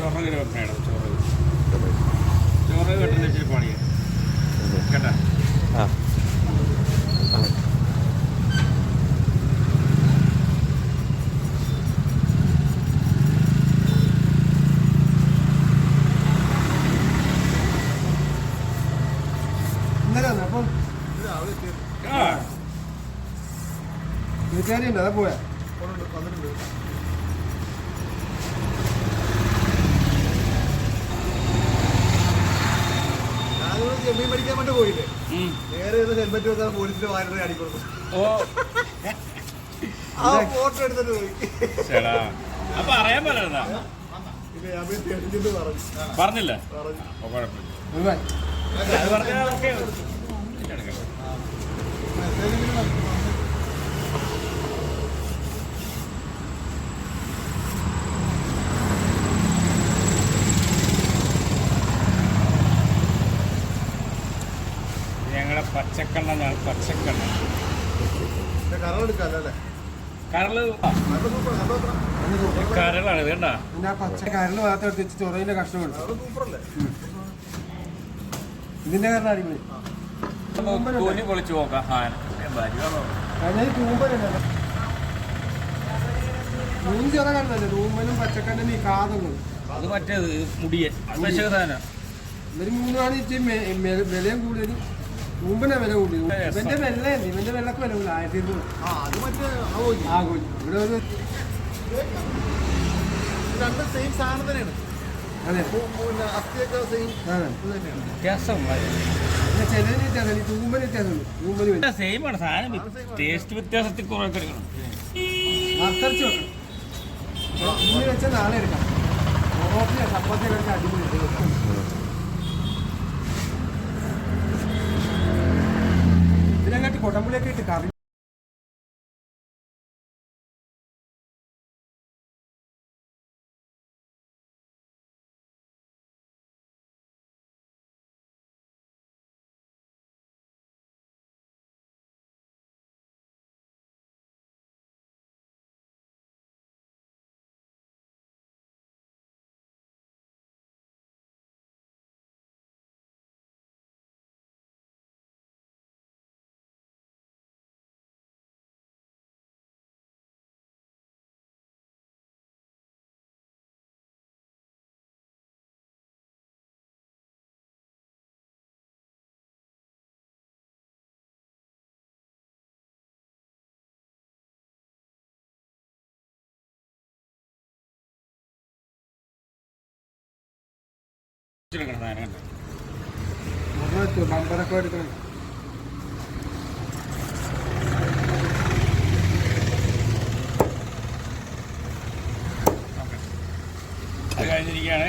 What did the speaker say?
ചോറ് വെക്കണം ചോറ് കെട്ടുന്ന ഇച്ചിരി പണിയാണ് കേട്ടാ. ഇന്നലെ അപ്പം വീട്ടുകാരിയുണ്ട് അതാ പോയാ ചെമ്മീൻ പഠിക്കാൻ വേണ്ടി പോയില്ലേ നേരെ ഹെൽമെറ്റ് വെച്ചാൽ പോലീസിന്റെ വാരനെ അടിക്കൊടുത്തു. ആ ഫോട്ടോ എടുത്തിട്ട് പോയി. അപ്പൊ അറിയാൻ പറ്റില്ല പറഞ്ഞില്ല ഞങ്ങളെ പച്ചക്കണ്ണ പച്ചക്കണ്ണ കറളെടുക്കാല്ലേ കരളാണ് വേണ്ട പച്ച കരള് മാത്രം എടുത്ത് ചൊറയിന്റെ കഷ്ണം ഇതിന്റെ കാരണം അടിപൊളി പൊളിച്ചു നോക്കാം. തൂമ്പലുണ്ടല്ലോ മൂന്ന് ചൊറ കാണുന്നല്ലേ തൂമ്പലും പച്ചക്കണ്ണനും ഈ കാതൊന്നും. അത് മറ്റേത് മുടിയൻ സാധനം ഇവര് മൂന്നാണ് ഇച്ചിരി വിലയും കൂടുതൽ. തൂമ്പിനാ വില കൂടി. ഇവന്റെ വെള്ളയല്ലേ ഇവന്റെ വെള്ളക്ക് വില കൂടി 1200. ആകോലി ഇവിടെ ഒരു സെയിം സാധനം തന്നെയാണ്. അതെ അസ്ഥിയൊക്കെ സെയിം വ്യത്യാസം ചിലതിന് വ്യത്യാസം തൂമ്പന് വ്യത്യാസമുണ്ട്. തൂമ്പന് സെയിമാണ് സാധനം. ടേസ്റ്റ് വ്യത്യാസത്തിൽ കുറെ എടുക്കണം. വറുത്തരച്ച് വെക്കണം. ഇന്ന് വെച്ചാൽ നാളെ എടുക്കാം. പൊറോട്ട ചപ്പാത്തി കഴിച്ച അടിപൊളി. ഇതിനങ്ങാട്ടി കൊടമ്പുളിയൊക്കെ ഇട്ട് കറി ബമ്പറൊക്കെ എടുക്കണം. അത് കഴിഞ്ഞിരിക്കുകയാണ്.